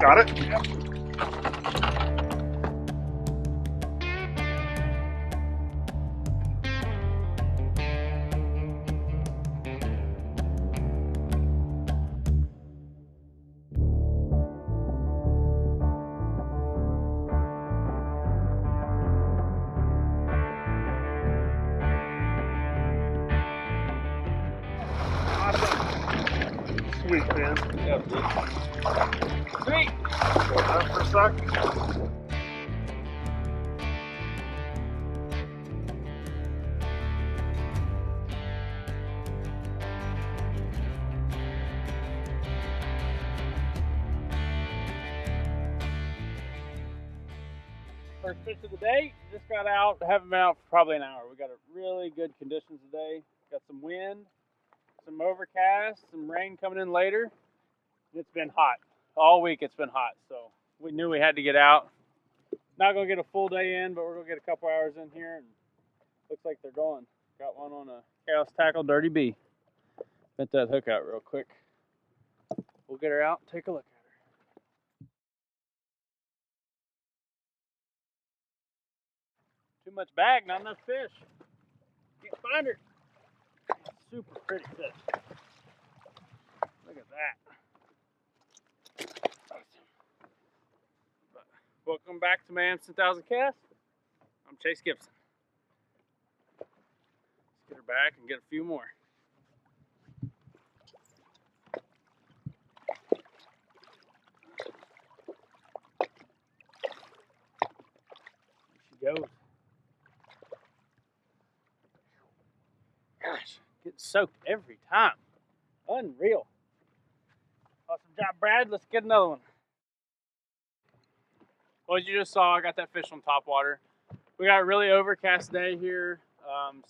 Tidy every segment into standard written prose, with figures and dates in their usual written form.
Got it? Yep. Sweet, man. Yeah, sweet. Hold on for a sec. First fish of the day. Just got out. Haven't been out for probably an hour. We got a really good conditions today. Got some wind, some overcast, some rain coming in later. It's been hot. All week it's been hot, so we knew we had to get out. Not gonna get a full day in, but we're gonna get a couple hours in here, and looks like they're going. Got one on a Chaos Tackle Dirty B. Bent that hook out real quick. We'll get her out and take a look at her. Too much bag, not enough fish. Can't find her. Super pretty fish. Look at that. Welcome back to Mayhem 10,000 Cast. I'm Chase Gibson. Let's get her back and get a few more. There she goes. Gosh, getting soaked every time. Unreal. Awesome job, Brad. Let's get another one. Well, as you just saw, I got that fish on top water. We got a really overcast day here,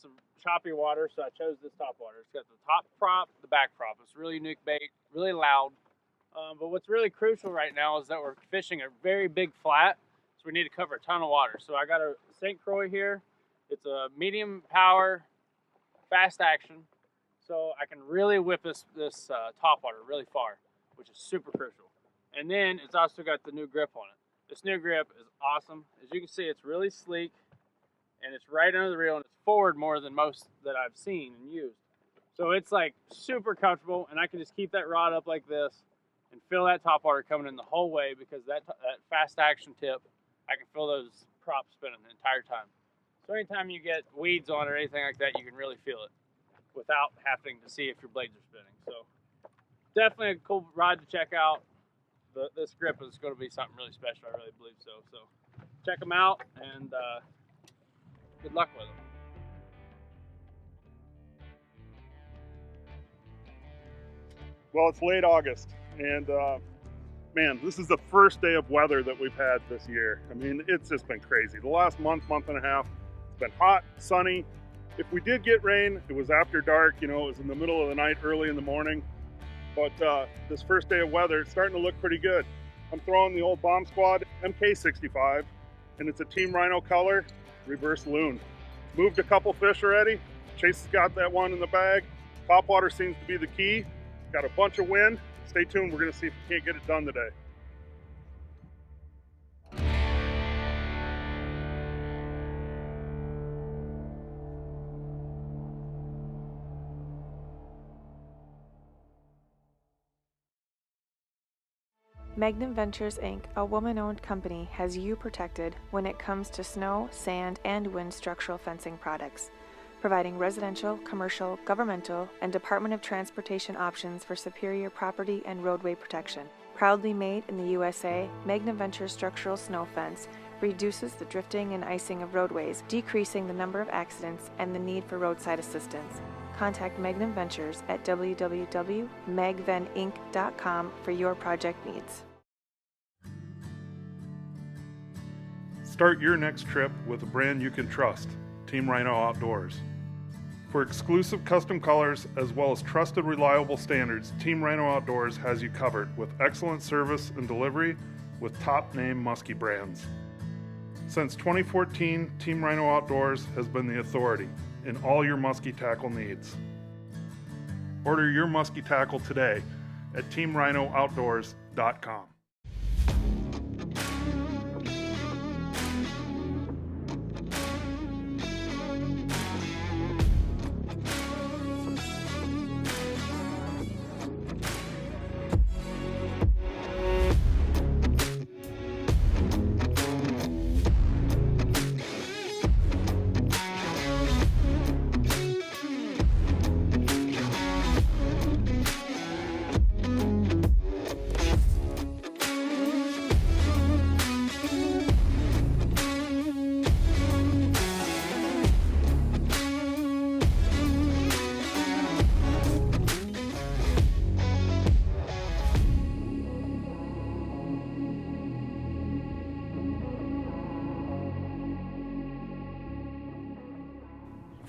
some choppy water, so I chose this top water. It's got the top prop, the back prop. It's a really unique bait, really loud. But what's really crucial right now is that we're fishing a very big flat, so we need to cover a ton of water. So I got a St. Croix here. It's a medium power, fast action, so I can really whip this top water really far, which is super crucial. And then it's also got the new grip on it. This new grip is awesome. As you can see, it's really sleek, and it's right under the reel, and it's forward more than most that I've seen and used. So it's like super comfortable, and I can just keep that rod up like this and feel that top water coming in the whole way, because that fast action tip, I can feel those props spinning the entire time. So anytime you get weeds on it or anything like that, you can really feel it without having to see if your blades are spinning. So definitely a cool rod to check out. This grip is going to be something really special. I really believe so. So check them out, and good luck with them. Well, it's late August, and man, this is the first day of weather that we've had this year. I mean, it's just been crazy. The last month and a half, it's been hot, sunny. If we did get rain, it was after dark, you know, it was in the middle of the night, early in the morning. But this first day of weather, it's starting to look pretty good. I'm throwing the old Bomb Squad MK65, and it's a Team Rhino color, reverse loon. Moved a couple fish already. Chase has got that one in the bag. Topwater seems to be the key. Got a bunch of wind. Stay tuned, we're gonna see if we can't get it done today. Magnum Ventures Inc., a woman-owned company, has you protected when it comes to snow, sand, and wind structural fencing products, providing residential, commercial, governmental, and Department of Transportation options for superior property and roadway protection. Proudly made in the USA, Magnum Ventures structural snow fence reduces the drifting and icing of roadways, decreasing the number of accidents and the need for roadside assistance. Contact Magnum Ventures at www.magveninc.com for your project needs. Start your next trip with a brand you can trust, Team Rhino Outdoors. For exclusive custom colors as well as trusted, reliable standards, Team Rhino Outdoors has you covered with excellent service and delivery with top-name muskie brands. Since 2014, Team Rhino Outdoors has been the authority in all your muskie tackle needs. Order your muskie tackle today at teamrhinooutdoors.com.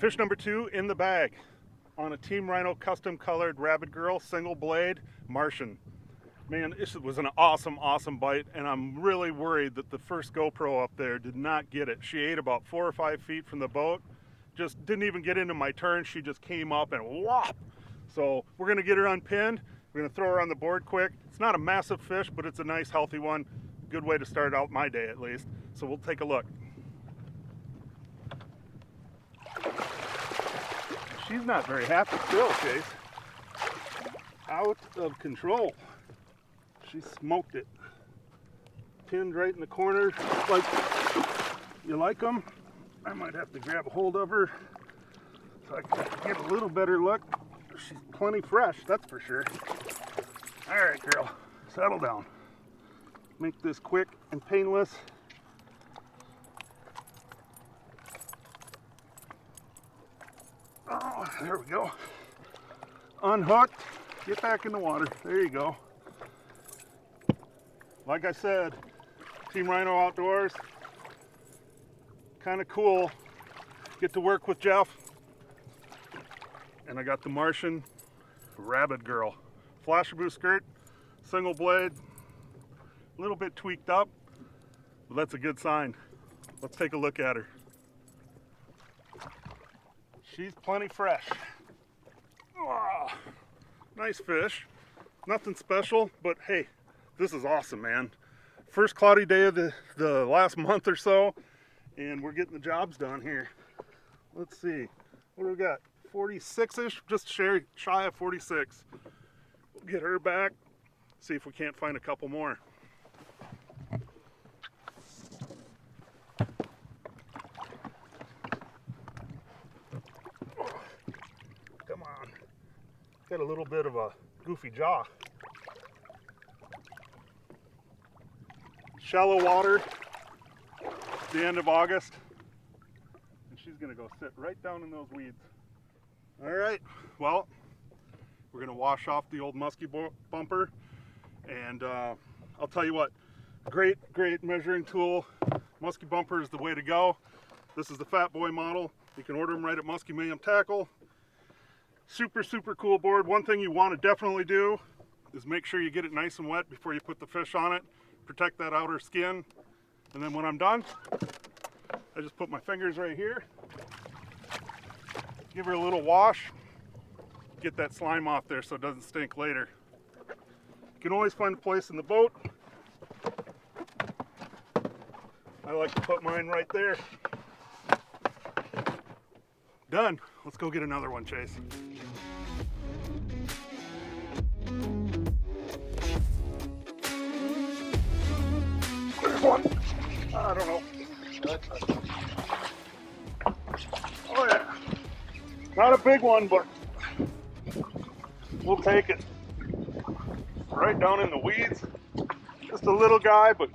Fish number 2 in the bag on a Team Rhino custom colored Rabbit Girl single blade Martian. Man, this was an awesome bite, and I'm really worried that the first GoPro up there did not get it. She ate about 4 or 5 feet from the boat, just didn't even get into my turn. She just came up and whop. So we're gonna get her unpinned. We're gonna throw her on the board quick. It's not a massive fish, but it's a nice healthy one. Good way to start out my day at least. So we'll take a look. She's not very happy still, Chase. Out of control. She smoked it. Pinned right in the corner. Like, you like them? I might have to grab a hold of her so I can get a little better look. She's plenty fresh, that's for sure. All right, girl, settle down. Make this quick and painless. Oh, there we go. Unhooked. Get back in the water. There you go. Like I said, Team Rhino Outdoors. Kind of cool. Get to work with Jeff. And I got the Martian Rabbit Girl. Flashaboo skirt, single blade, a little bit tweaked up, but that's a good sign. Let's take a look at her. She's plenty fresh. Oh, nice fish. Nothing special, but hey, this is awesome, man. First cloudy day of the last month or so, and we're getting the jobs done here. Let's see, what do we got? 46-ish, just shy of 46. We'll get her back, see if we can't find a couple more. Oh, come on. Got a little bit of a goofy jaw. Shallow water, the end of August, and she's gonna go sit right down in those weeds. All right, well, we're gonna wash off the old musky bumper, and I'll tell you what, great measuring tool. Musky bumper is the way to go. This is the Fat Boy model. You can order them right at Musky Mayhem Tackle. Super cool board. One thing you want to definitely do is make sure you get it nice and wet before you put the fish on it. Protect that outer skin, and then when I'm done, I just put my fingers right here, give her a little wash, get that slime off there so it doesn't stink later. You can always find a place in the boat. I like to put mine right there. Done. Let's go get another one, Chase. There's one. I don't know. Oh yeah. Not a big one, but we'll take it. Right down in the weeds. Just a little guy, but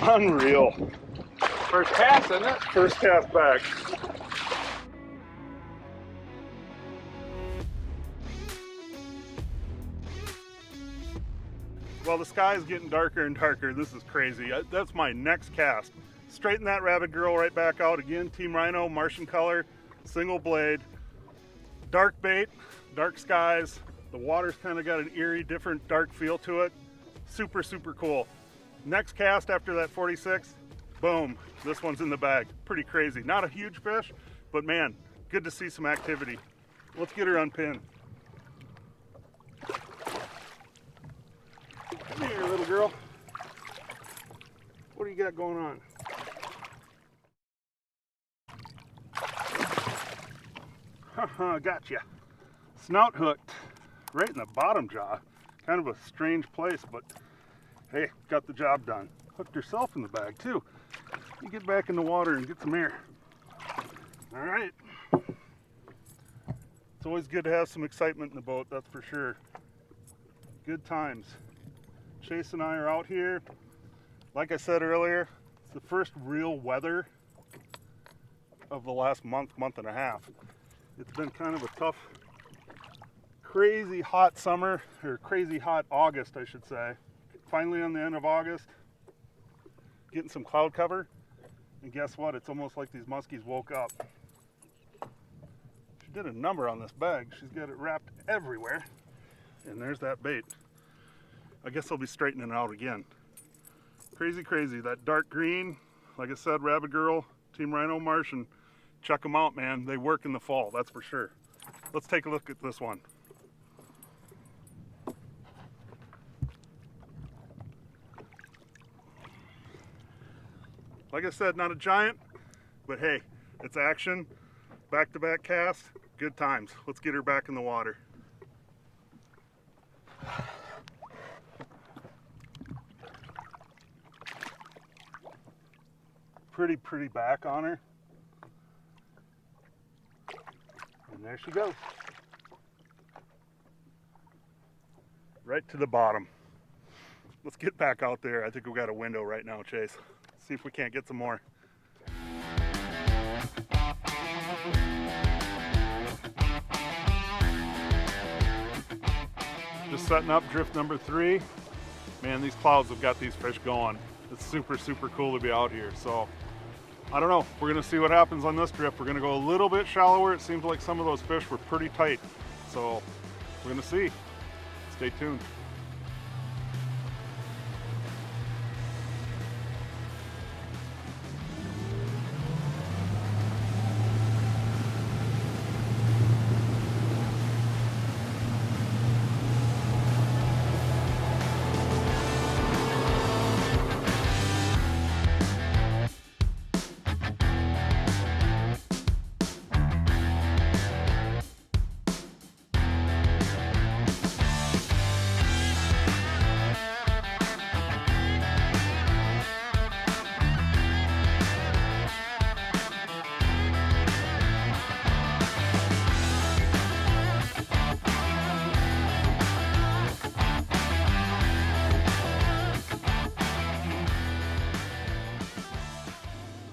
unreal. First cast, isn't it? First cast back. Well, the sky is getting darker and darker. This is crazy. That's my next cast. Straighten that Rabbit Girl right back out again. Team Rhino, Martian color, single blade. Dark bait, dark skies. The water's kind of got an eerie, different dark feel to it. Super cool. Next cast after that 46, boom, this one's in the bag. Pretty crazy. Not a huge fish, but man, good to see some activity. Let's get her unpinned. Come here, little girl. What do you got going on? Haha, gotcha. Snout hooked right in the bottom jaw. Kind of a strange place, but hey, got the job done. Hooked herself in the bag too. You get back in the water and get some air. All right. It's always good to have some excitement in the boat, that's for sure. Good times. Chase and I are out here. Like I said earlier, it's the first real weather of the last month and a half. It's been kind of a tough, crazy hot summer, or crazy hot August, I should say. Finally on the end of August, getting some cloud cover And guess what? It's almost like these muskies woke up. She did a number on this bag. She's got it wrapped everywhere. And there's that bait. I guess I'll be straightening it out again. Crazy, crazy. That dark green, like I said, Rabbit Girl, Team Rhino Martian. Check them out, man. They work in the fall, that's for sure. Let's take a look at this one. Like I said, not a giant, but hey, it's action. Back-to-back cast, good times. Let's get her back in the water. Pretty back on her. And there she goes. Right to the bottom. Let's get back out there. I think we've got a window right now, Chase. See if we can't get some more. Just setting up drift number 3. Man, these clouds have got these fish going. It's super cool to be out here. So I don't know, we're gonna see what happens on this drift. We're gonna go a little bit shallower. It seems like some of those fish were pretty tight. So we're gonna see. Stay tuned.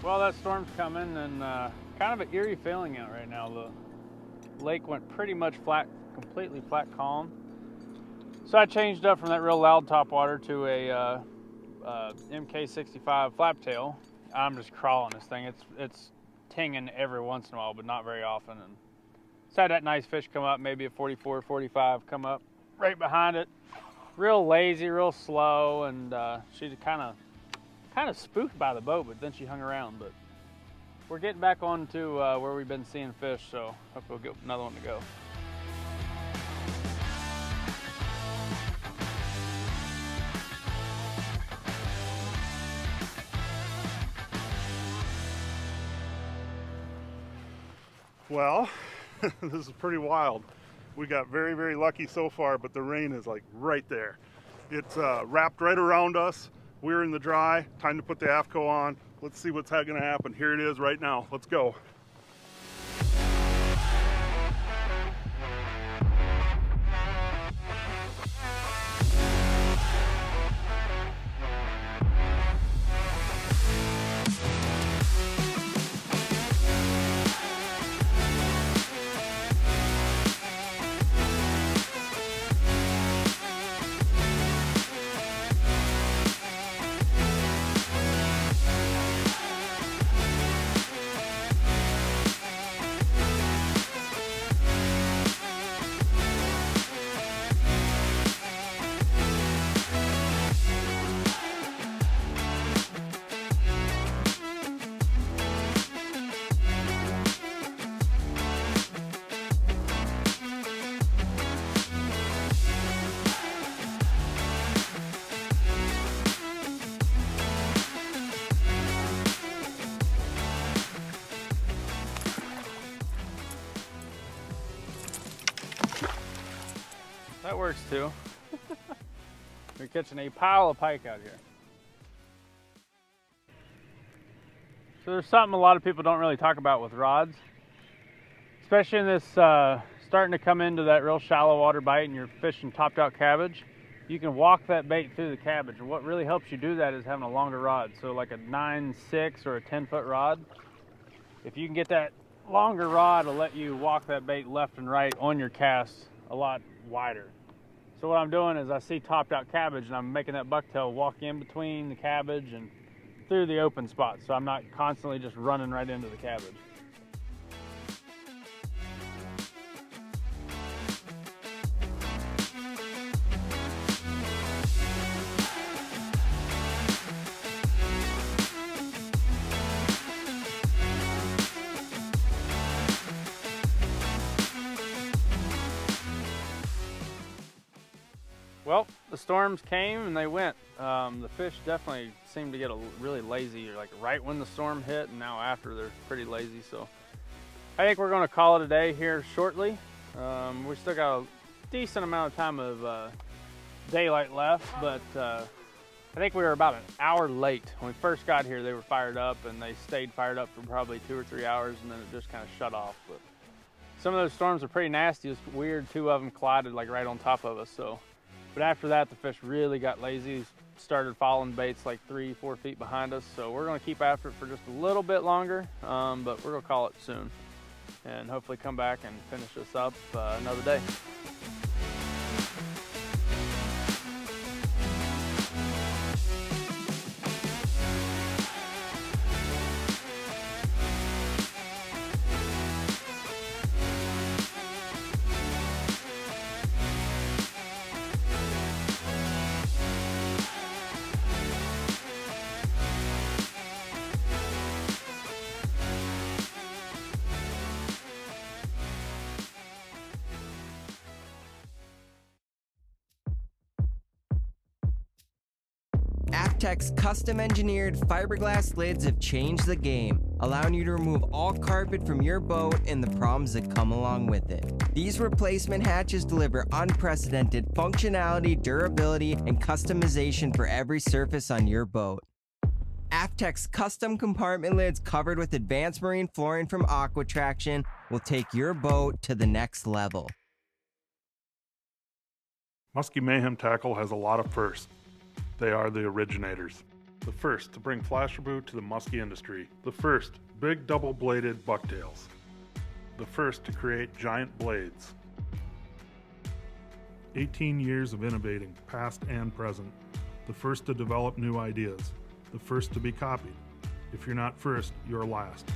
Well, that storm's coming, and kind of an eerie feeling out right now. The lake went pretty much flat, completely flat calm. So I changed up from that real loud topwater to a MK65 flaptail. I'm just crawling this thing. It's tinging every once in a while, but not very often. And so I had that nice fish come up, maybe a 44, 45 come up right behind it. Real lazy, real slow, and she kind of spooked by the boat, but then she hung around. But we're getting back on to where we've been seeing fish, so hopefully we'll get another one to go. Well, this is pretty wild. We got very lucky so far, but the rain is like right there. It's wrapped right around us. We're in the dry. Time to put the AFTCO on. Let's see what's going to happen. Here it is right now. Let's go. That works too. We're catching a pile of pike out here. So there's something a lot of people don't really talk about with rods, especially in this starting to come into that real shallow water bite and you're fishing topped out cabbage. You can walk that bait through the cabbage, and what really helps you do that is having a longer rod. So like a 9/6 or a 10-foot rod. If you can get that longer rod, it'll let you walk that bait left and right on your cast a lot wider. So what I'm doing is I see topped out cabbage and I'm making that bucktail walk in between the cabbage and through the open spot, so I'm not constantly just running right into the cabbage. Well, the storms came and they went. The fish definitely seemed to get really lazy, like right when the storm hit, and now after they're pretty lazy. So I think we're going to call it a day here shortly. We still got a decent amount of time of daylight left, but I think we were about an hour late. When we first got here, they were fired up, and they stayed fired up for probably 2 or 3 hours, and then it just kind of shut off. But some of those storms are pretty nasty. It's weird, 2 of them collided like right on top of us. But after that, the fish really got lazy, started following baits like 3-4 feet behind us. So we're gonna keep after it for just a little bit longer, but we're gonna call it soon and hopefully come back and finish this up another day. Aft-Tek's custom-engineered fiberglass lids have changed the game, allowing you to remove all carpet from your boat and the problems that come along with it. These replacement hatches deliver unprecedented functionality, durability, and customization for every surface on your boat. Aft-Tek's custom compartment lids covered with advanced marine flooring from Aquatraction will take your boat to the next level. Muskie Mayhem Tackle has a lot of firsts. They are the originators. The first to bring flasher boot to the muskie industry. The first big double-bladed bucktails. The first to create giant blades. 18 years of innovating, past and present. The first to develop new ideas. The first to be copied. If you're not first, you're last.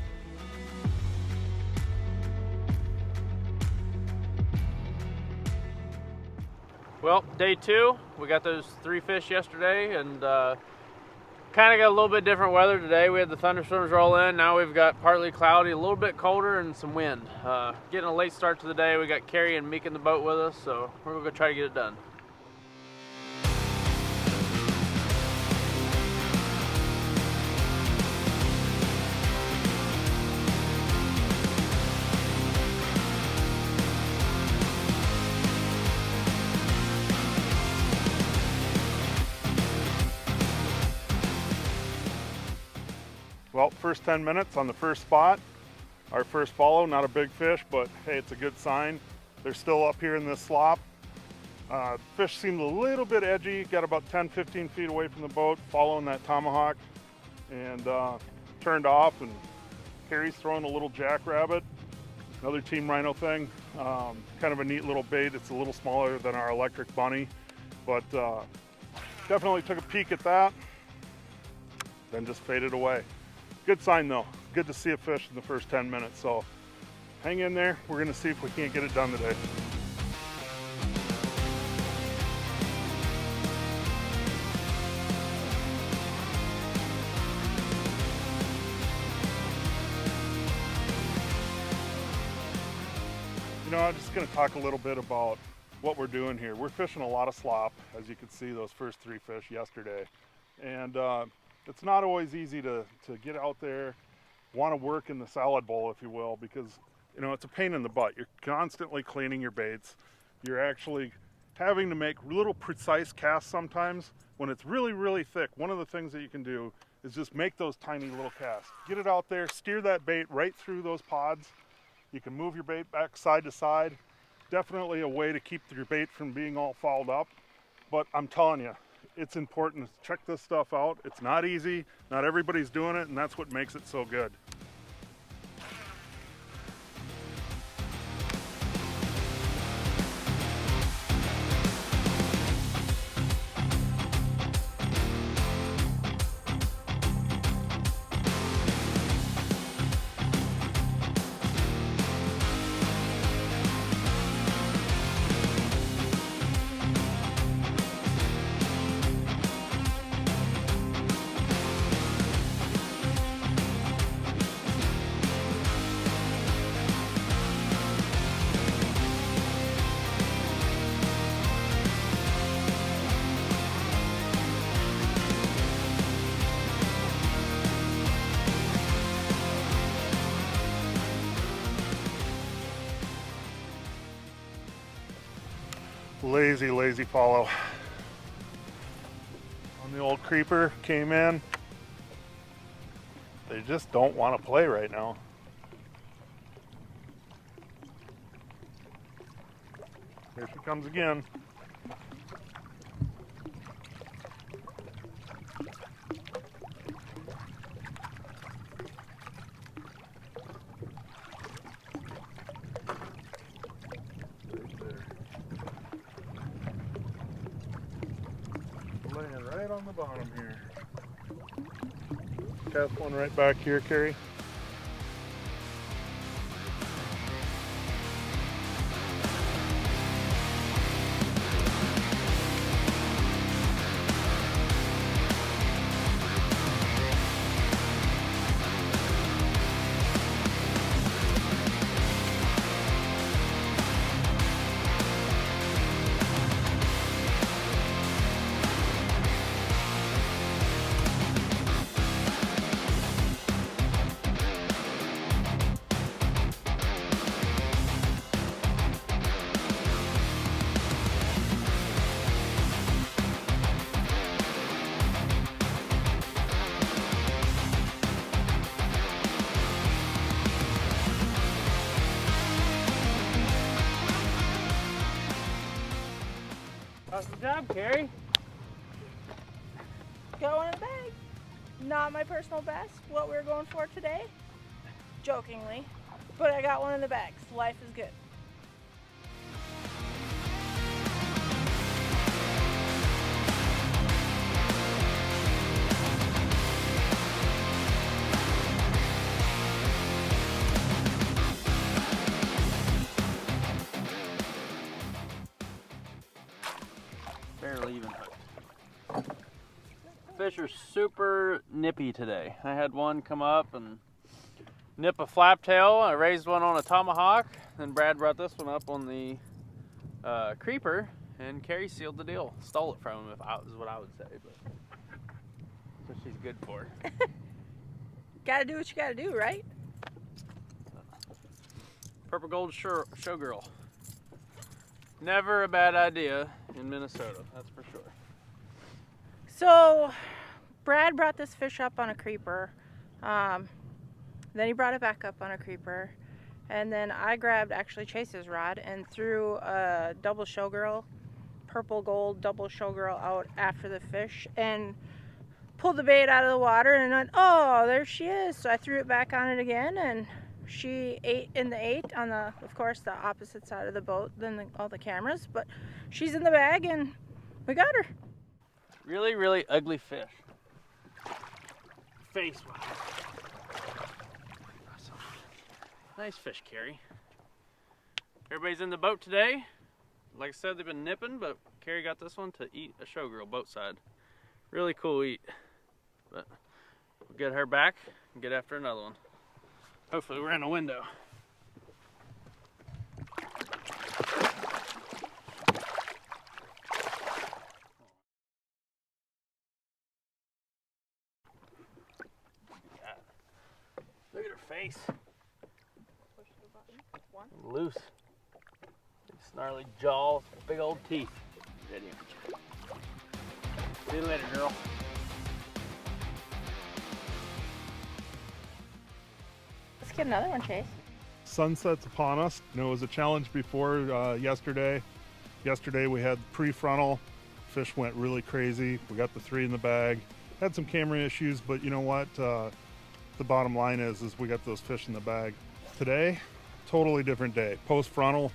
Well, day 2, we got those 3 fish yesterday, and kind of got a little bit different weather today. We had the thunderstorms roll in. Now we've got partly cloudy, a little bit colder, and some wind. Getting a late start to the day. We got Carrie and Mika in the boat with us, so we're going to try to get it done. Well, first 10 minutes on the first spot. Our first follow, not a big fish, but hey, it's a good sign. They're still up here in this slop. Fish seemed a little bit edgy, got about 10-15 feet away from the boat, following that tomahawk, and turned off, and Carrie's throwing a little jackrabbit, another Team Rhino thing. Kind of a neat little bait. It's a little smaller than our electric bunny, but definitely took a peek at that, then just faded away. Good sign though. Good to see a fish in the first 10 minutes. So hang in there. We're gonna see if we can't get it done today. You know, I'm just gonna talk a little bit about what we're doing here. We're fishing a lot of slop, as you could see those first 3 fish yesterday. And it's not always easy to get out there, want to work in the salad bowl, if you will, because, you know, it's a pain in the butt. You're constantly cleaning your baits. You're actually having to make little precise casts sometimes when it's really, really thick. One of the things that you can do is just make those tiny little casts. Get it out there, steer that bait right through those pods. You can move your bait back side to side. Definitely a way to keep your bait from being all fouled up. But I'm telling you, it's important to check this stuff out. It's not easy. Not everybody's doing it, and that's what makes it so good. Lazy, lazy follow. On the old creeper, came in. They just don't want to play right now. Here she comes again. Laying right on the bottom here. Cast one right back here, Carrie. Awesome job, Carrie. Got one in the bag. Not my personal best, what we were going for today, jokingly, but I got one in the bag, so life is good. Barely even hooked. Fish are super nippy today. I had one come up and nip a flaptail. I raised one on a tomahawk. Then Brad brought this one up on the creeper, and Carrie sealed the deal. Stole it from him, is what I would say. But that's what she's good for. Gotta do what you gotta do, right? Purple gold showgirl. Never a bad idea in Minnesota, that's for sure. So, Brad brought this fish up on a creeper. Then he brought it back up on a creeper. And then I grabbed actually Chase's rod and threw a double showgirl, purple gold double showgirl out after the fish and pulled the bait out of the water and went, oh, there she is. So I threw it back on it again and she ate in the 8 on the, of course, the opposite side of the boat than all the cameras, but she's in the bag and we got her. Really, really ugly fish. Face wise. Nice fish, Carrie. Everybody's in the boat today. Like I said, they've been nipping, but Carrie got this one to eat a showgirl boat side. Really cool eat. But we'll get her back and get after another one. Hopefully we're in a window. Look at her face. Loose. Big snarly jaws, big old teeth. Ready. See you later, girl. Let's get another one, Chase. Sunset's upon us. You know, it was a challenge before yesterday. Yesterday we had prefrontal. Fish went really crazy. We got the 3 in the bag. Had some camera issues, but you know what? The bottom line is we got those fish in the bag. Today, totally different day. Post frontal,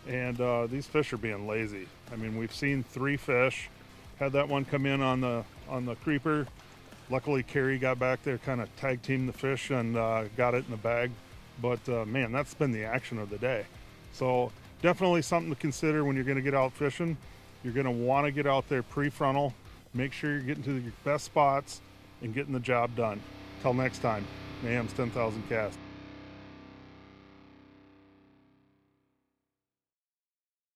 and these fish are being lazy. I mean, we've seen 3 fish. Had that one come in on the creeper. Luckily, Carrie got back there, kind of tag teamed the fish and got it in the bag. But man, that's been the action of the day. So definitely something to consider when you're going to get out fishing. You're going to want to get out there pre-frontal. Make sure you're getting to your best spots and getting the job done. Till next time, Mayhem's 10,000 Cast.